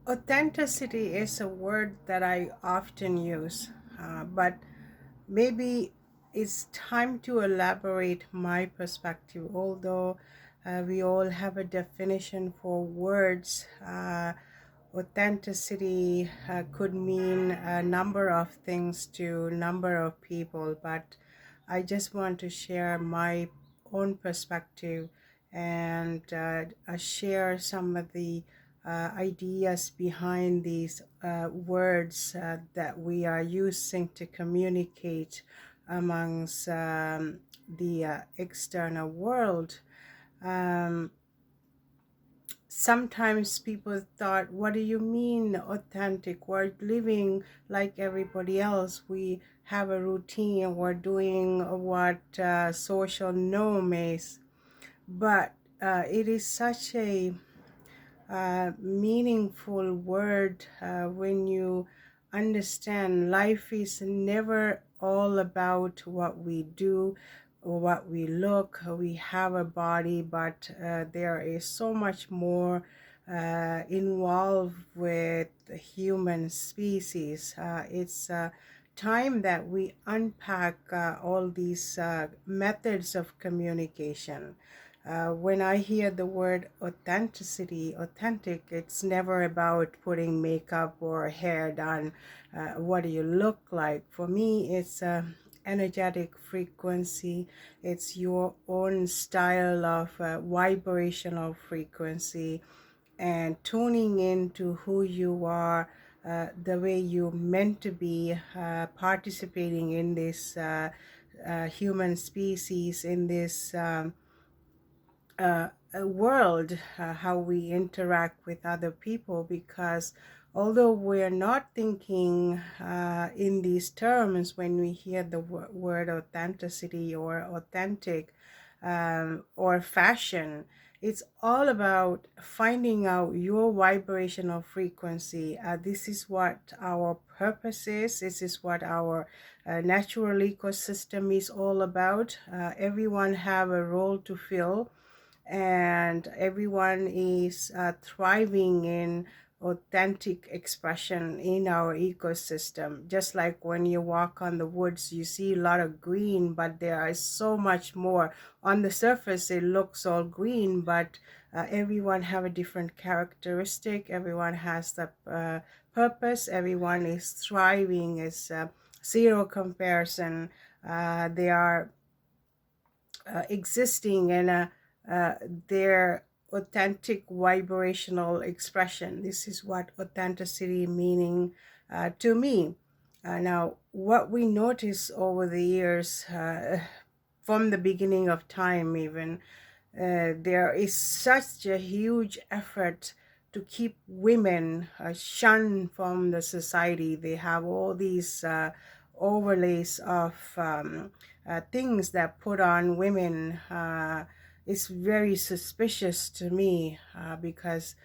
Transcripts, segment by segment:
Authenticity is a word that I often use, but maybe it's time to elaborate my perspective. Although we all have a definition for words, authenticity could mean a number of things to a number of people, but I just want to share my own perspective and share some of the ideas behind these words that we are using to communicate amongst the external world. Um, Sometimes people thought, what do you mean authentic? We're living like everybody else. We have a routine. We're doing what social norm is. But it is such a meaningful word when you understand life is never all about what we do or what we look. We have a body, but there is so much more involved with the human species. It's time that we unpack all these methods of communication. When I hear the word authenticity, authentic, it's never about putting makeup or hair done. What do you look like? For me, it's a energetic frequency. It's your own style of vibrational frequency and tuning into who you are, the way you're meant to be, participating in this human species, in this a world, how we interact with other people, because although we're not thinking in these terms when we hear the word authenticity or authentic or fashion, it's all about finding out your vibrational frequency. This is what our purpose is. This is what our natural ecosystem is all about. Everyone have a role to fill, and everyone is thriving in authentic expression in our ecosystem. Just like when you walk on the woods, you see a lot of green, but there is so much more. On the surface, it looks all green, but everyone have a different characteristic. Everyone has the purpose. Everyone is thriving. Is zero comparison. They are existing in uh, their authentic vibrational expression. This is what authenticity meaning to me. Now, what we notice over the years, from the beginning of time even, there is such a huge effort to keep women shunned from the society. They have all these overlays of things that put on women. It's very suspicious to me because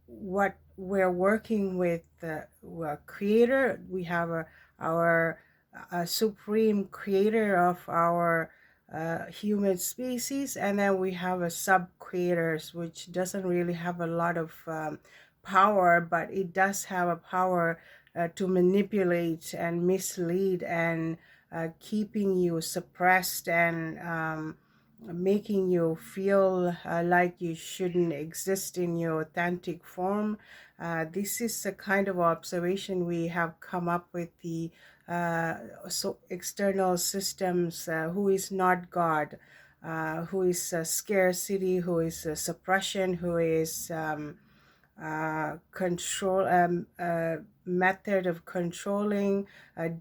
what we're working with the creator, we have our supreme creator of our human species, and then we have a sub creators which doesn't really have a lot of power, but it does have a power to manipulate and mislead and keeping you suppressed and making you feel like you shouldn't exist in your authentic form. This is a kind of observation we have come up with the so external systems, who is not God, who is scarcity, who is suppression, who is control, method of controlling.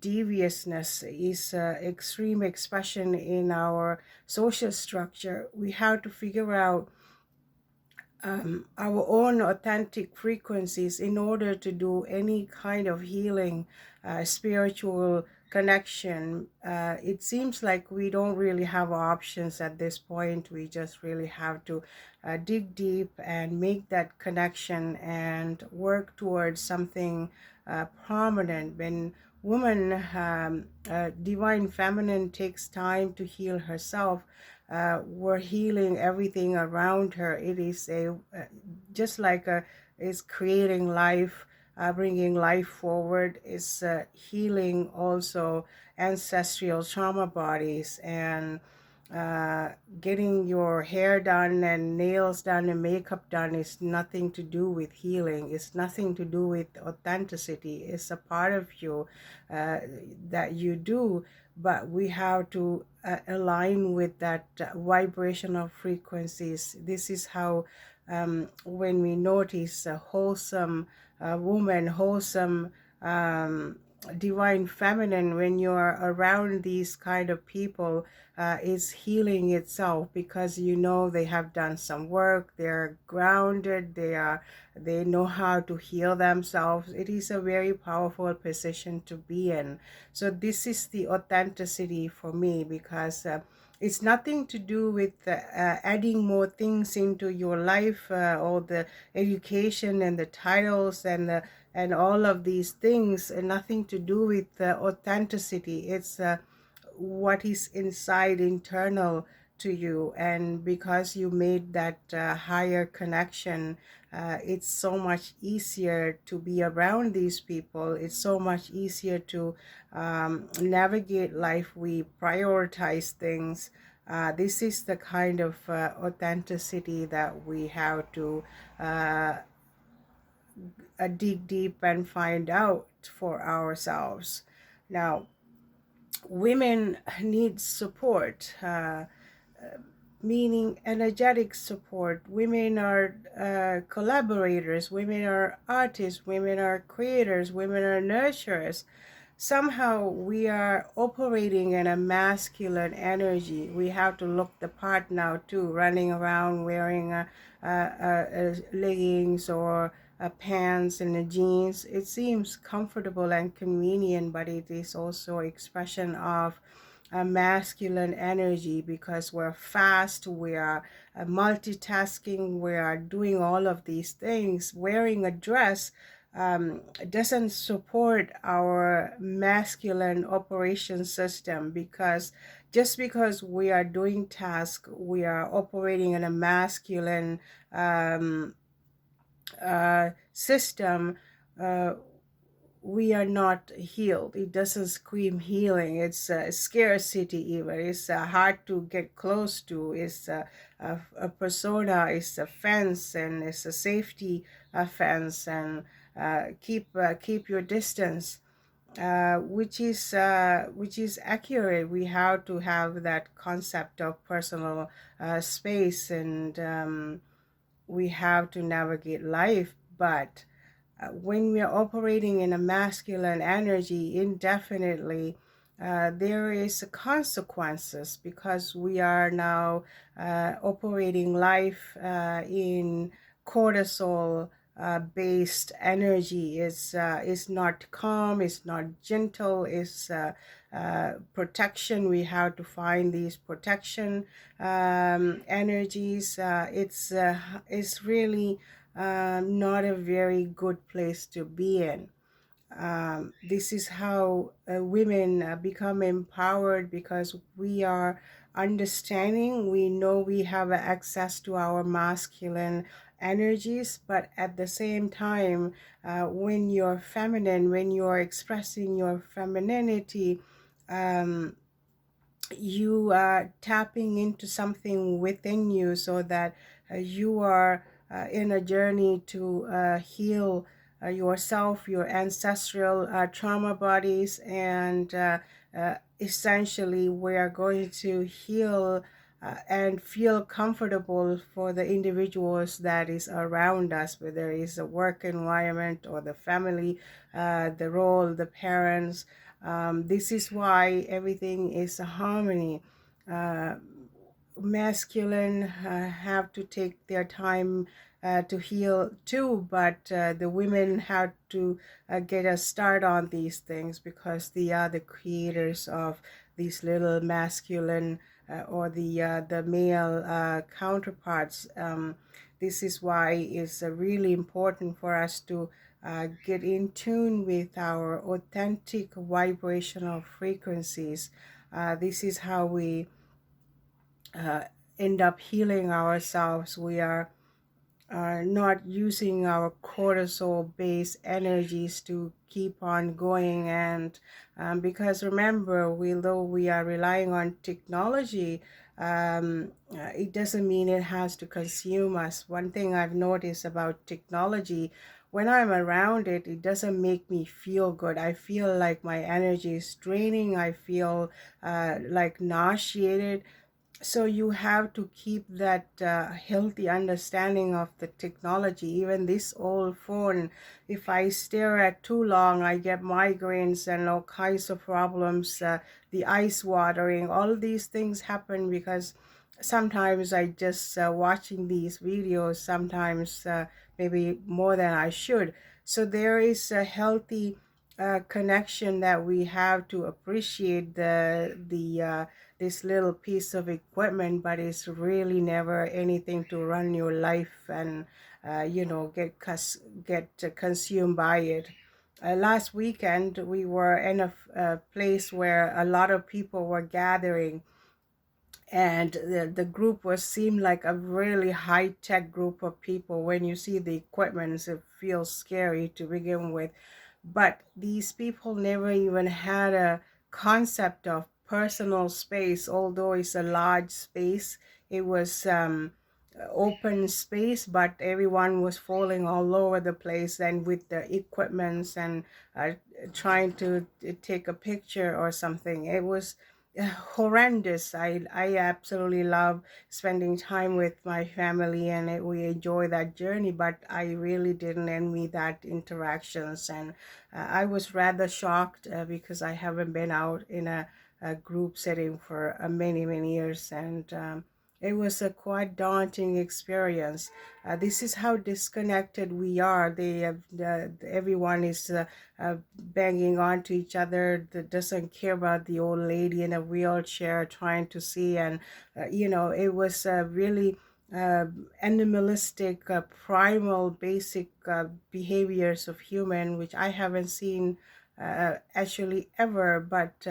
Deviousness is extreme expression in our social structure. We have to figure out our own authentic frequencies in order to do any kind of healing, spiritual connection. It seems like we don't really have options at this point. We just really have to dig deep and make that connection and work towards something prominent. When woman, divine feminine, takes time to heal herself, we're healing everything around her. It is a just like is creating life, bringing life forward, is healing also ancestral trauma bodies, and uh, getting your hair done and nails done and makeup done is nothing to do with healing. It's nothing to do with authenticity. It's a part of you uh, that you do, but we have to align with that vibrational frequencies. This is how, when we notice a wholesome woman, wholesome divine feminine, when you're around these kind of people, is healing itself, because you know they have done some work, they're grounded, they know how to heal themselves. It is a very powerful position to be in. So this is the authenticity for me, because it's nothing to do with adding more things into your life, or the education and the titles and all of these things, and nothing to do with authenticity. It's what is inside, internal to you. And because you made that higher connection, it's so much easier to be around these people. It's so much easier to navigate life. We prioritize things. This is the kind of authenticity that we have to dig deep and find out for ourselves. Now, women need support, meaning energetic support. Women are collaborators, women are artists, women are creators, women are nurturers. Somehow we are operating in a masculine energy. We have to look the part now too, running around wearing leggings or pants and jeans. It seems comfortable and convenient, but it is also expression of a masculine energy, because we're fast, we are multitasking, we are doing all of these things. Wearing a dress doesn't support our masculine operation system, because just because we are doing tasks, we are operating in a masculine system, uh, we are not healed. It doesn't scream healing. It's scarcity even. It's hard to get close to. It's a persona. It's a fence, and it's a safety fence, and keep your distance, which is accurate. We have to have that concept of personal space, and we have to navigate life. But when we are operating in a masculine energy indefinitely, there is consequences, because we are now operating life in cortisol based energy. Is not calm, it's not gentle, is protection. We have to find these protection energies. It's really not a very good place to be in. This is how women become empowered, because we are understanding, we know we have access to our masculine energies, but at the same time, when you're feminine, when you're expressing your femininity, um, you are tapping into something within you, so that you are in a journey to heal yourself, your ancestral trauma bodies, and essentially we are going to heal and feel comfortable for the individuals that is around us, whether it's a work environment or the family, the role, the parents. This is why everything is a harmony. Uh, Masculine have to take their time to heal too, but the women have to get a start on these things, because they are the creators of these little masculine or the male counterparts. This is why it's really important for us to get in tune with our authentic vibrational frequencies. This is how we uh, end up healing ourselves. We are not using our cortisol based energies to keep on going. And because remember, though we are relying on technology, it doesn't mean it has to consume us. One thing I've noticed about technology, when I'm around it, it doesn't make me feel good. I feel like my energy is draining. I feel like nauseated. So you have to keep that healthy understanding of the technology. Even this old phone, if I stare at too long, I get migraines and all kinds of problems. The eyes watering, all these things happen because sometimes I just watching these videos, sometimes maybe more than I should. So there is a healthy connection that we have to appreciate the this little piece of equipment, but it's really never anything to run your life and get consumed by it. Last weekend we were in a place where a lot of people were gathering, and the group was seemed like a really high-tech group of people. When you see the equipment, it feels scary to begin with, but these people never even had a concept of personal space. Although it's a large space, it was open space, but everyone was falling all over the place and with the equipments and uh, trying to take a picture or something. It was horrendous. I absolutely love spending time with my family, and we enjoy that journey, but I really didn't envy that interactions. And I was rather shocked because I haven't been out in a group setting for many years, and it was a quite daunting experience. This is how disconnected we are. Everyone is banging onto each other, that doesn't care about the old lady in a wheelchair trying to see. And it was really uh, animalistic, primal, basic behaviors of human, which I haven't seen actually ever. But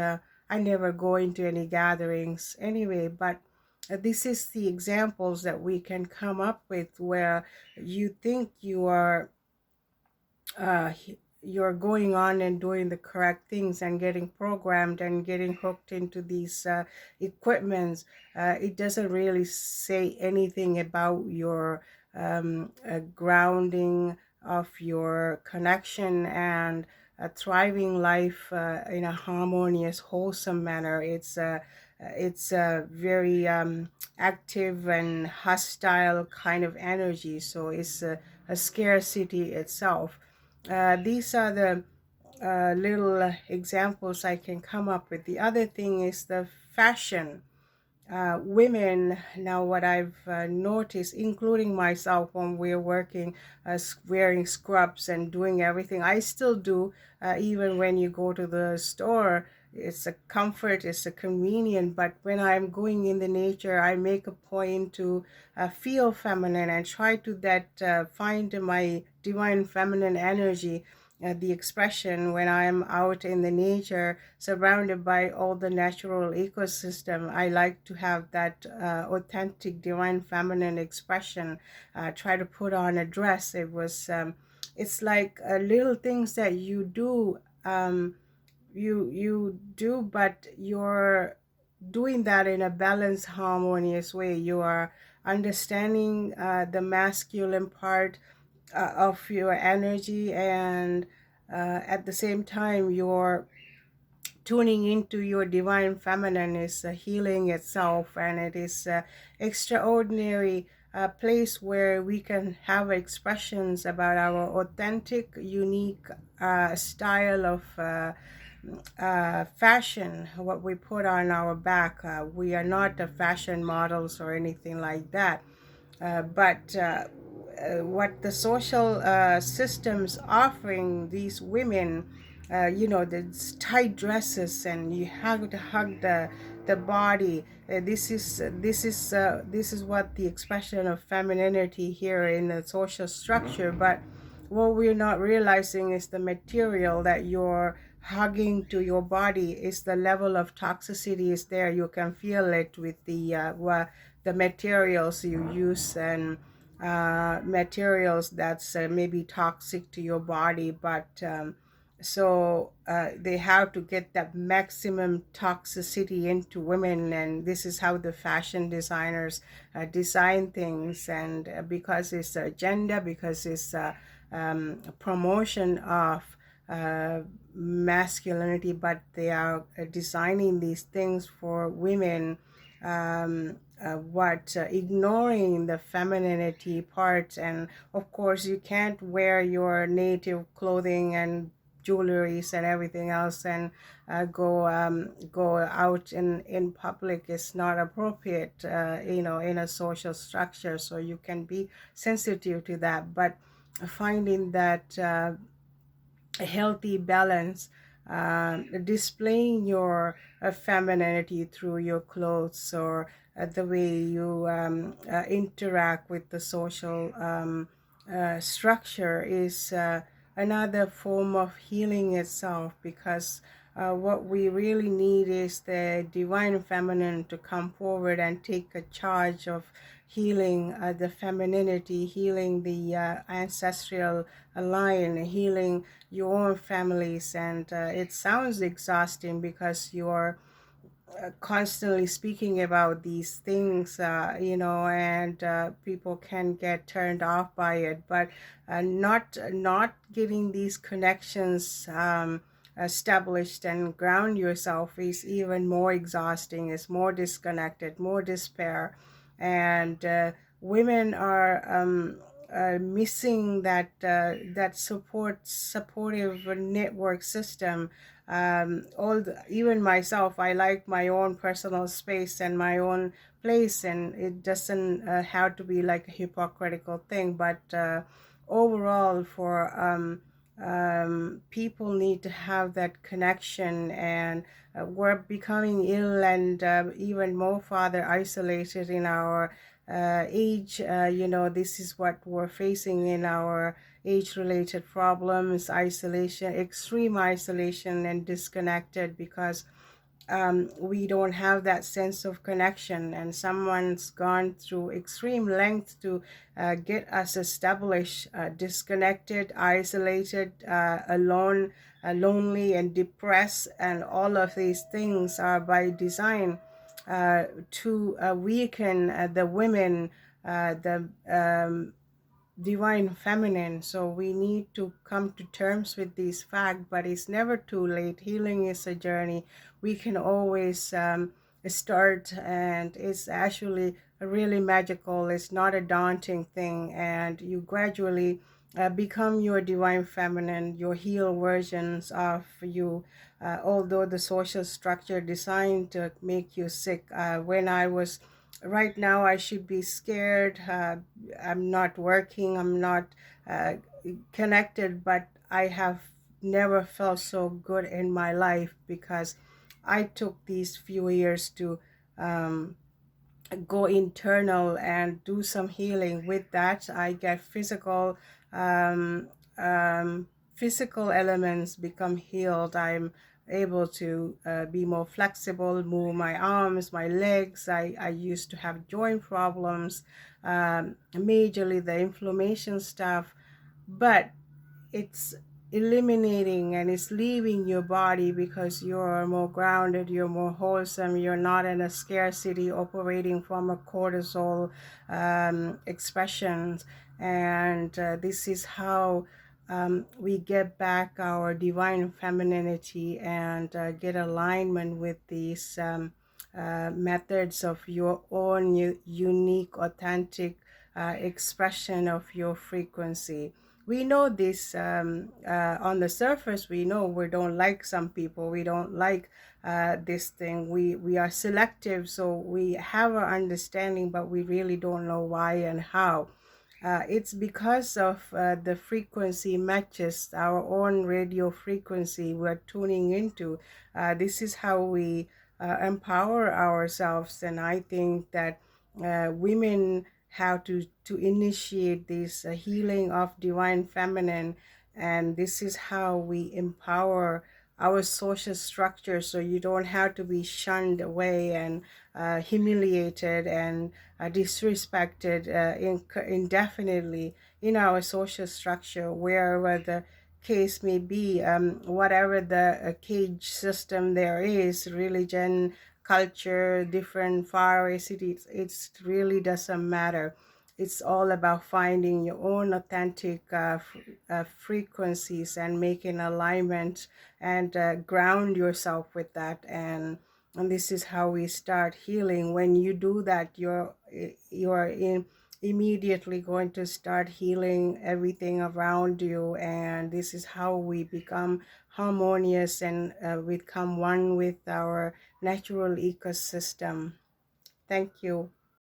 I never go into any gatherings anyway. But this is the examples that we can come up with where you think you're going on and doing the correct things and getting programmed and getting hooked into these equipments. It doesn't really say anything about your grounding of your connection and a thriving life in a harmonious, wholesome manner. It's a very active and hostile kind of energy. So it's a scarcity itself. These are the little examples I can come up with. The other thing is the fashion. Women now, what I've noticed, including myself, when we're working, wearing scrubs and doing everything, I still do. Even when you go to the store, it's a comfort, it's a convenient. But when I'm going in the nature, I make a point to feel feminine and try to find my divine feminine energy, the expression when I'm out in the nature, surrounded by all the natural ecosystem. I like to have that authentic divine feminine expression. Try to put on a dress. It's like little things that you do. You do, but you're doing that in a balanced, harmonious way. You are understanding the masculine part of your energy, and at the same time you're tuning into your divine feminine is healing itself, and it is extraordinary place where we can have expressions about our authentic, unique style of fashion, what we put on our back. We are not fashion models or anything like that, but what the social systems offering these women, the tight dresses, and you have to hug the body. This is what the expression of femininity here in the social structure. But what we're not realizing is the material that you're hugging to your body is the level of toxicity is there. You can feel it with the materials you use. And materials that's maybe toxic to your body, but so they have to get that maximum toxicity into women, and this is how the fashion designers design things. And because it's agenda, because it's promotion of uh, masculinity, but they are designing these things for women, what ignoring the femininity part. And of course you can't wear your native clothing and jewelries and everything else and go out in public. Is not appropriate, in a social structure, so you can be sensitive to that. But finding that a healthy balance, displaying your femininity through your clothes, or the way you interact with the social structure, is another form of healing itself. Because what we really need is the divine feminine to come forward and take a charge of healing the femininity, healing the ancestral line, healing your own families. And it sounds exhausting because you're constantly speaking about these things, and people can get turned off by it. But not getting these connections established and ground yourself is even more exhausting, is more disconnected, more despair. And women are missing that supportive network system. Even myself, I like my own personal space and my own place, and it doesn't have to be like a hypocritical thing. But overall, for people need to have that connection. And we're becoming ill and even more farther isolated in our age. This is what we're facing in our age-related problems: isolation, extreme isolation, and disconnected, because we don't have that sense of connection. And someone's gone through extreme lengths to get us established, disconnected, isolated, alone, lonely, and depressed. And all of these things are by design to weaken the women, the divine feminine. So we need to come to terms with this fact, but it's never too late. Healing is a journey. We can always start, and it's actually really magical. It's not a daunting thing, and you gradually become your divine feminine, your healed versions of you. Although the social structure designed to make you sick, when I was right now, I should be scared. I'm not working, I'm not uh, connected, but I have never felt so good in my life, because I took these few years to um, go internal and do some healing. With that, I get um, um, physical elements become healed. I'm able to be more flexible, move my arms, my legs. I used to have joint problems, majorly the inflammation stuff. But it's eliminating, and it's leaving your body, because you're more grounded, you're more wholesome, you're not in a scarcity operating from a cortisol expressions. And this is how we get back our divine femininity, and get alignment with these methods of your own unique, authentic expression of your frequency. We know this, on the surface. We know we don't like some people, we don't like this thing. We are selective, so we have our understanding, but we really don't know why and how. It's because of the frequency matches our own radio frequency we're tuning into. This is how we empower ourselves. And I think that women have to initiate this healing of divine feminine, and this is how we empower our social structure, so you don't have to be shunned away and humiliated and disrespected indefinitely in our social structure, wherever the case may be, whatever the cage system there is, religion, culture, different far away cities, it really doesn't matter. It's all about finding your own authentic frequencies and making alignment and ground yourself with that. And this is how we start healing. When you do that, you're in immediately going to start healing everything around you, and this is how we become harmonious and become one with our natural ecosystem. Thank you.